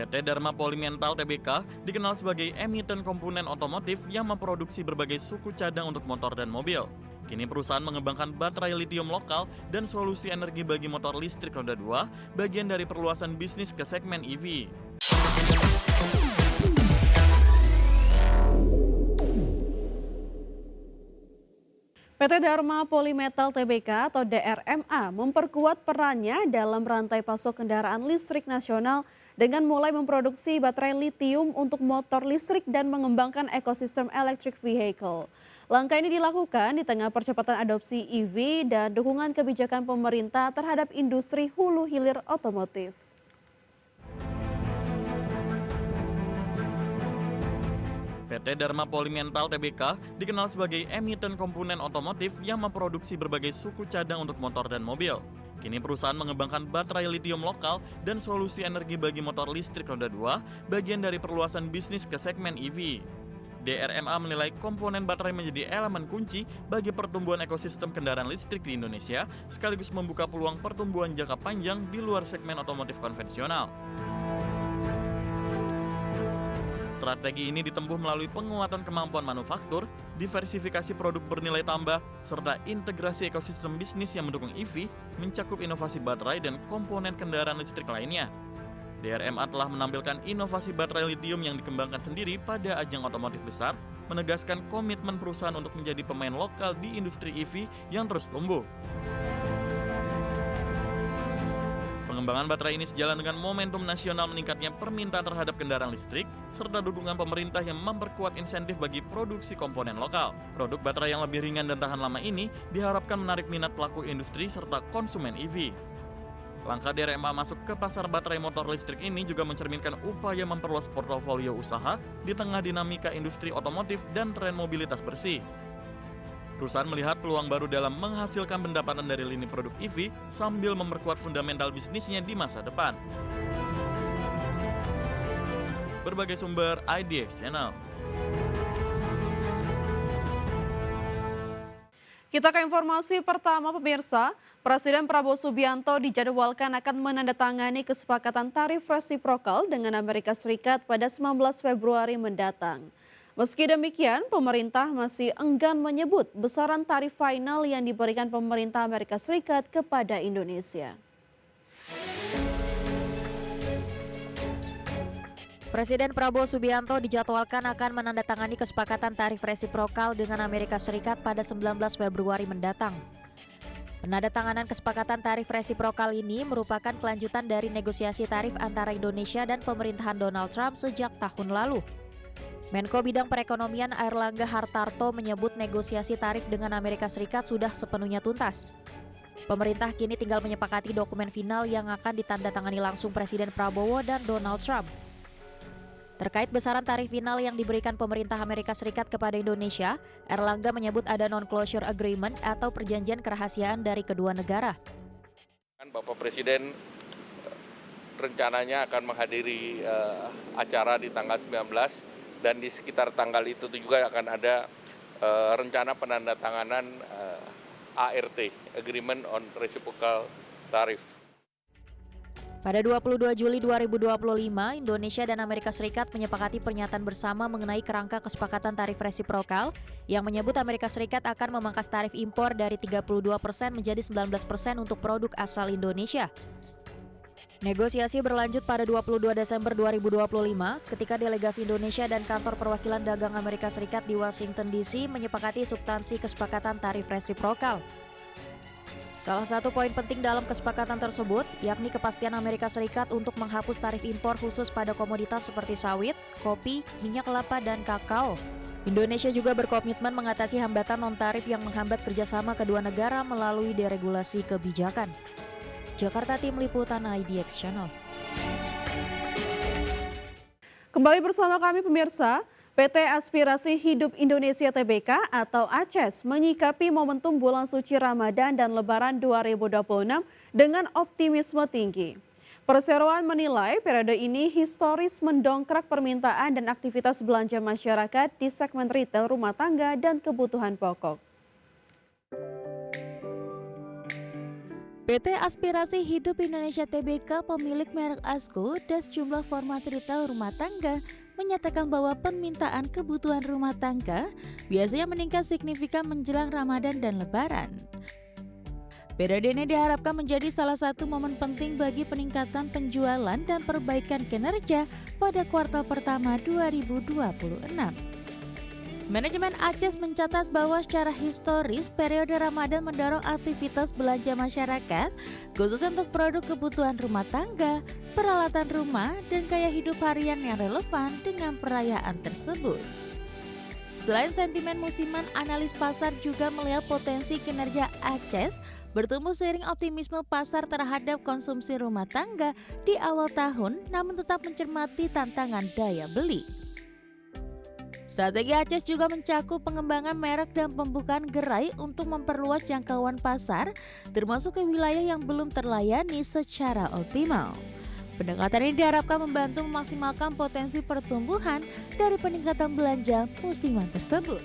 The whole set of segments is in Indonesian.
PT Dharma Polymetal Tbk dikenal sebagai emiten komponen otomotif yang memproduksi berbagai suku cadang untuk motor dan mobil. Kini perusahaan mengembangkan baterai litium lokal dan solusi energi bagi motor listrik roda 2, bagian dari perluasan bisnis ke segmen EV. PT Dharma Polymetal Tbk atau DRMA memperkuat perannya dalam rantai pasok kendaraan listrik nasional dengan mulai memproduksi baterai litium untuk motor listrik dan mengembangkan ekosistem electric vehicle. Langkah ini dilakukan di tengah percepatan adopsi EV dan dukungan kebijakan pemerintah terhadap industri hulu hilir otomotif. PT Dharma Polymetal Tbk dikenal sebagai emiten komponen otomotif yang memproduksi berbagai suku cadang untuk motor dan mobil. Kini perusahaan mengembangkan baterai litium lokal dan solusi energi bagi motor listrik roda 2, bagian dari perluasan bisnis ke segmen EV. DRMA menilai komponen baterai menjadi elemen kunci bagi pertumbuhan ekosistem kendaraan listrik di Indonesia, sekaligus membuka peluang pertumbuhan jangka panjang di luar segmen otomotif konvensional. Strategi ini ditempuh melalui penguatan kemampuan manufaktur, diversifikasi produk bernilai tambah, serta integrasi ekosistem bisnis yang mendukung EV, mencakup inovasi baterai dan komponen kendaraan listrik lainnya. DRMA telah menampilkan inovasi baterai litium yang dikembangkan sendiri pada ajang otomotif besar, menegaskan komitmen perusahaan untuk menjadi pemain lokal di industri EV yang terus tumbuh. Pengembangan baterai ini sejalan dengan momentum nasional meningkatnya permintaan terhadap kendaraan listrik, serta dukungan pemerintah yang memperkuat insentif bagi produksi komponen lokal. Produk baterai yang lebih ringan dan tahan lama ini diharapkan menarik minat pelaku industri serta konsumen EV. Langkah DRMA masuk ke pasar baterai motor listrik ini juga mencerminkan upaya memperluas portofolio usaha di tengah dinamika industri otomotif dan tren mobilitas bersih. Perusahaan melihat peluang baru dalam menghasilkan pendapatan dari lini produk EV sambil memperkuat fundamental bisnisnya di masa depan. Berbagai sumber IDX Channel. Kita ke informasi pertama pemirsa, Presiden Prabowo Subianto dijadwalkan akan menandatangani kesepakatan tarif resiprokal dengan Amerika Serikat pada 19 Februari mendatang. Meski demikian, pemerintah masih enggan menyebut besaran tarif final yang diberikan pemerintah Amerika Serikat kepada Indonesia. Presiden Prabowo Subianto dijadwalkan akan menandatangani kesepakatan tarif resiprokal dengan Amerika Serikat pada 19 Februari mendatang. Penandatanganan kesepakatan tarif resiprokal ini merupakan kelanjutan dari negosiasi tarif antara Indonesia dan pemerintahan Donald Trump sejak tahun lalu. Menko Bidang Perekonomian Airlangga Hartarto menyebut negosiasi tarif dengan Amerika Serikat sudah sepenuhnya tuntas. Pemerintah kini tinggal menyepakati dokumen final yang akan ditandatangani langsung Presiden Prabowo dan Donald Trump. Terkait besaran tarif final yang diberikan pemerintah Amerika Serikat kepada Indonesia, Airlangga menyebut ada non-closure agreement atau perjanjian kerahasiaan dari kedua negara. Bapak Presiden rencananya akan menghadiri acara di tanggal 19 dan di sekitar tanggal itu juga akan ada rencana penandatanganan ART, Agreement on Reciprocal Tariff. Pada 22 Juli 2025, Indonesia dan Amerika Serikat menyepakati pernyataan bersama mengenai kerangka kesepakatan tarif resiprokal yang menyebut Amerika Serikat akan memangkas tarif impor dari 32% menjadi 19% untuk produk asal Indonesia. Negosiasi berlanjut pada 22 Desember 2025 ketika delegasi Indonesia dan kantor perwakilan dagang Amerika Serikat di Washington DC menyepakati substansi kesepakatan tarif resiprokal. Salah satu poin penting dalam kesepakatan tersebut yakni kepastian Amerika Serikat untuk menghapus tarif impor khusus pada komoditas seperti sawit, kopi, minyak kelapa, dan kakao. Indonesia juga berkomitmen mengatasi hambatan non-tarif yang menghambat kerjasama kedua negara melalui deregulasi kebijakan. Jakarta, Tim Liputan IDX Channel. Kembali bersama kami pemirsa, PT Aspirasi Hidup Indonesia Tbk atau ACES menyikapi momentum bulan suci Ramadan dan Lebaran 2026 dengan optimisme tinggi. Perseroan menilai periode ini historis mendongkrak permintaan dan aktivitas belanja masyarakat di segmen retail rumah tangga dan kebutuhan pokok. PT Aspirasi Hidup Indonesia Tbk, pemilik merek Asko dan sejumlah format retail rumah tangga, menyatakan bahwa permintaan kebutuhan rumah tangga biasanya meningkat signifikan menjelang Ramadan dan Lebaran. Periode ini diharapkan menjadi salah satu momen penting bagi peningkatan penjualan dan perbaikan kinerja pada kuartal pertama 2026. Manajemen ACES mencatat bahwa secara historis periode Ramadan mendorong aktivitas belanja masyarakat, khususnya untuk produk kebutuhan rumah tangga, peralatan rumah, dan gaya hidup harian yang relevan dengan perayaan tersebut. Selain sentimen musiman, analis pasar juga melihat potensi kinerja ACES bertumbuh seiring optimisme pasar terhadap konsumsi rumah tangga di awal tahun, namun tetap mencermati tantangan daya beli. Strategi ACES juga mencakup pengembangan merek dan pembukaan gerai untuk memperluas jangkauan pasar, termasuk ke wilayah yang belum terlayani secara optimal. Pendekatan ini diharapkan membantu memaksimalkan potensi pertumbuhan dari peningkatan belanja musiman tersebut.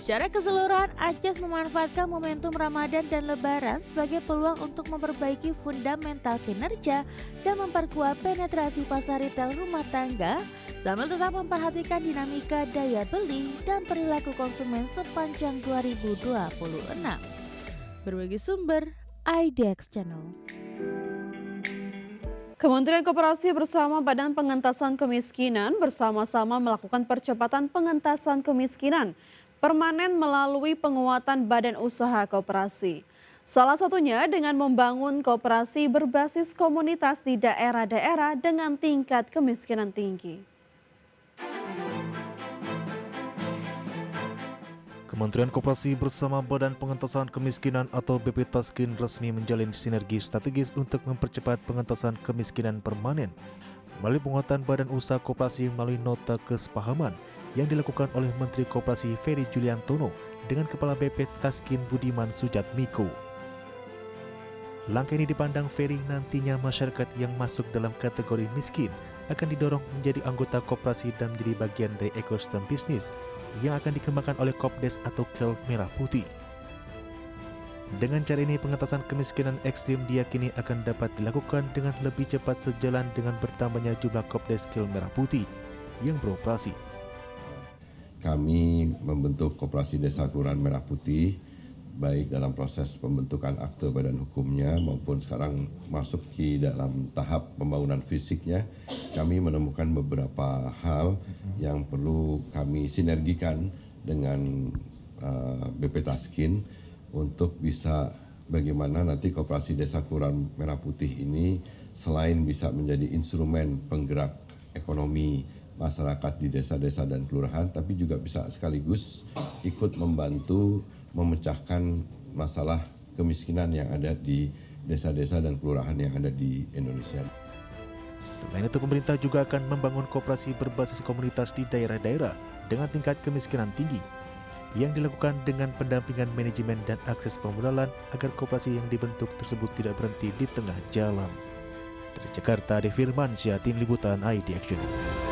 Secara keseluruhan, ACES memanfaatkan momentum Ramadan dan Lebaran sebagai peluang untuk memperbaiki fundamental kinerja dan memperkuat penetrasi pasar retail rumah tangga, sambil tetap memperhatikan dinamika daya beli dan perilaku konsumen sepanjang 2026. Berbagi sumber, IDX Channel. Kementerian Koperasi bersama Badan Pengentasan Kemiskinan bersama-sama melakukan percepatan pengentasan kemiskinan permanen melalui penguatan badan usaha koperasi. Salah satunya dengan membangun koperasi berbasis komunitas di daerah-daerah dengan tingkat kemiskinan tinggi. Kementerian Koperasi bersama Badan Pengentasan Kemiskinan atau BP Taskin resmi menjalin sinergi strategis untuk mempercepat pengentasan kemiskinan permanen melalui penguatan badan usaha koperasi melalui nota kesepahaman yang dilakukan oleh Menteri Koperasi Ferry Juliantono dengan Kepala BP Taskin Budiman Sujatmiko. Langkah ini dipandang Ferry nantinya masyarakat yang masuk dalam kategori miskin akan didorong menjadi anggota koperasi dan menjadi bagian dari ekosistem bisnis yang akan dikembangkan oleh Kopdes atau Kel Merah Putih. Dengan cara ini pengentasan kemiskinan ekstrim diyakini akan dapat dilakukan dengan lebih cepat sejalan dengan bertambahnya jumlah Kopdes Kel Merah Putih yang beroperasi. Kami membentuk Koperasi Desa Kelurahan Merah Putih, baik dalam proses pembentukan akte badan hukumnya maupun sekarang masuk di dalam tahap pembangunan fisiknya. Kami menemukan beberapa hal yang perlu kami sinergikan dengan BP Taskin untuk bisa bagaimana nanti Koperasi Desa Kelurahan Merah Putih ini selain bisa menjadi instrumen penggerak ekonomi masyarakat di desa-desa dan kelurahan, tapi juga bisa sekaligus ikut membantu memecahkan masalah kemiskinan yang ada di desa-desa dan kelurahan yang ada di Indonesia. Selain itu, pemerintah juga akan membangun koperasi berbasis komunitas di daerah-daerah dengan tingkat kemiskinan tinggi yang dilakukan dengan pendampingan manajemen dan akses permodalan agar koperasi yang dibentuk tersebut tidak berhenti di tengah jalan. Dari Jakarta, Ade Firmansyah, Tim Liputan IDX Channel.